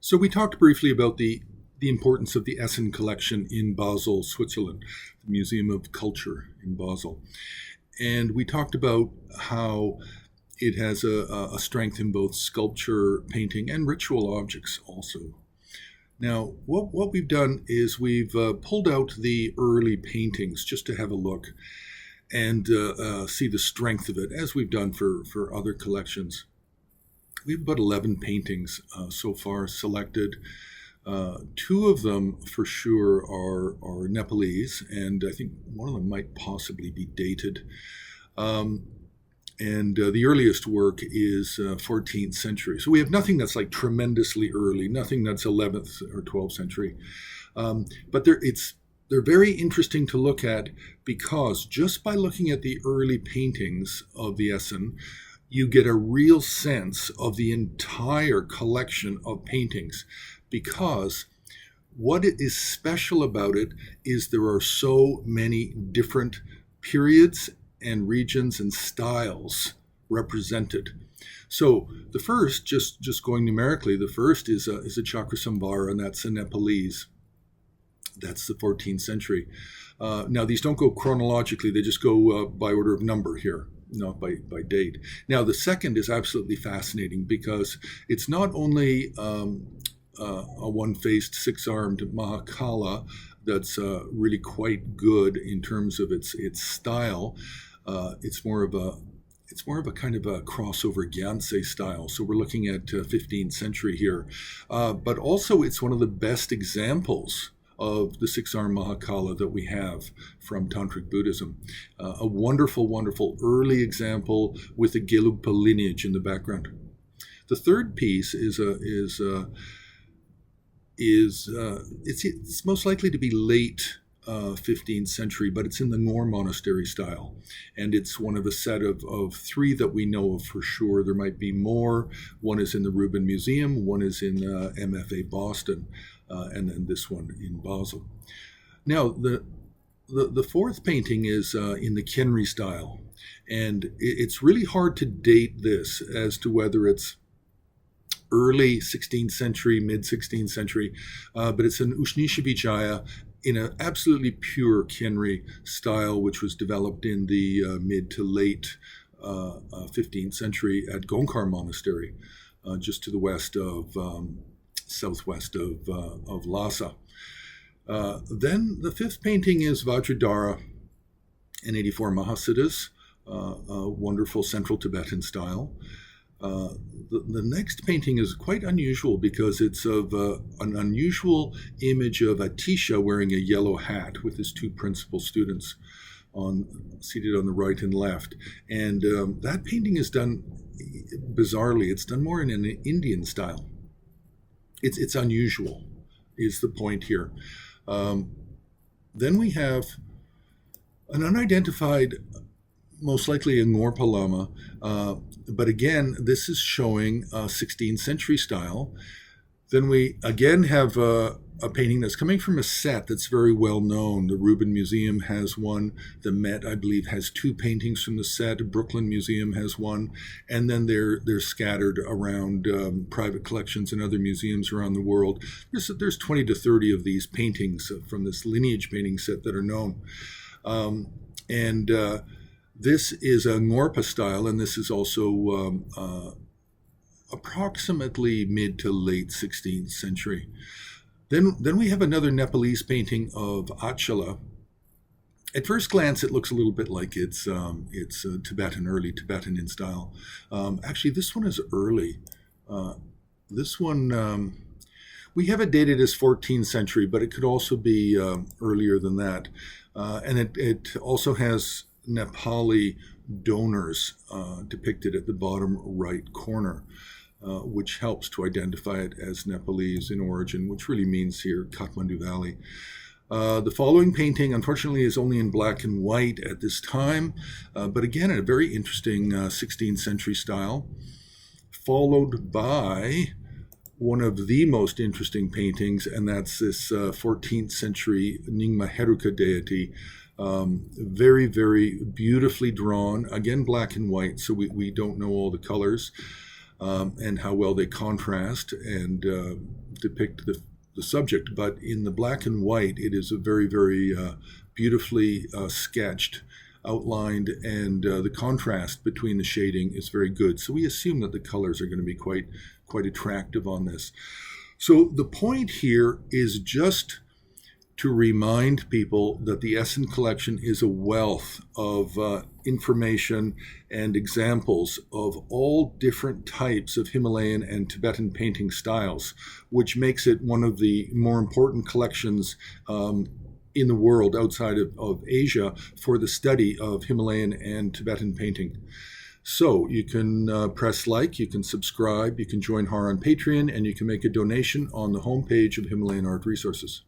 So we talked briefly about the importance of the Essen collection in Basel, Switzerland, the Museum of Culture in Basel. And we talked about how it has a strength in both sculpture, painting, and ritual objects also. Now, what we've done is we've pulled out the early paintings just to have a look and see the strength of it, as we've done for other collections. We have about 11 paintings so far selected. Two of them for sure are Nepalese, and I think one of them might possibly be dated. And the earliest work is 14th century. So we have nothing that's like tremendously early, nothing that's 11th or 12th century. But they're very interesting to look at because just by looking at the early paintings of the Essen, you get a real sense of the entire collection of paintings, because what is special about it is there are so many different periods and regions and styles represented. So the first, just going numerically, the first is a Chakrasamvara, and that's a Nepalese. That's the 14th century. Now, these don't go chronologically, they just go by order of number here, not by date. Now, the second is absolutely fascinating because it's not only a one-faced, six-armed Mahakala that's really quite good in terms of its style. It's more of a kind of a crossover Gyantse style. So we're looking at 15th century here. But also it's one of the best examples of the six-armed Mahakala that we have from Tantric Buddhism. A wonderful, wonderful early example with the Gelugpa lineage in the background. The third piece it's most likely to be late 15th century, but it's in the Ngor monastery style. And it's one of a set of three that we know of for sure. There might be more. One is in the Rubin Museum, one is in MFA Boston, and then this one in Basel. Now, the fourth painting is in the Khenri style. And it's really hard to date this as to whether it's early 16th century, mid 16th century, but it's an Ushnishavijaya in an absolutely pure Khenri style, which was developed in the mid to late 15th century at Gonkar Monastery, just to the west of, southwest of Lhasa. Then the fifth painting is Vajradhara in 84 Mahasiddhas, a wonderful Central Tibetan style. The next painting is quite unusual because it's of an unusual image of Atisha wearing a yellow hat with his two principal students seated on the right and left. And that painting is done, bizarrely, it's done more in an Indian style. It's unusual, is the point here. Then we have an unidentified, most likely a Ngorpa Lama, but again, this is showing a 16th century style. Then we again have a painting that's coming from a set that's very well known. The Rubin Museum has one. The Met, I believe, has two paintings from the set. Brooklyn Museum has one. And then they're scattered around private collections and other museums around the world. There's 20 to 30 of these paintings from this Lineage painting set that are known. This is a Ngorpa style, and this is also approximately mid to late 16th century. Then we have another Nepalese painting of Achala. At first glance, it looks a little bit like it's Tibetan, early Tibetan in style. Actually, this one is early. This one, we have it dated as 14th century, but it could also be earlier than that. And it also has Nepali donors depicted at the bottom right corner, which helps to identify it as Nepalese in origin, which really means here Kathmandu Valley. The following painting, unfortunately, is only in black and white at this time, but again, a very interesting 16th century style, followed by one of the most interesting paintings, and that's this 14th century Nyingma Heruka deity. Very, very beautifully drawn, again black and white, so we don't know all the colors. and how well they contrast and depict the subject. But in the black and white, it is a very, very beautifully sketched, outlined, and the contrast between the shading is very good. So we assume that the colors are going to be quite attractive on this. So the point here is just to remind people that the Essen collection is a wealth of information and examples of all different types of Himalayan and Tibetan painting styles, which makes it one of the more important collections in the world outside of Asia for the study of Himalayan and Tibetan painting. So you can press like, you can subscribe, you can join HAR on Patreon, and you can make a donation on the homepage of Himalayan Art Resources.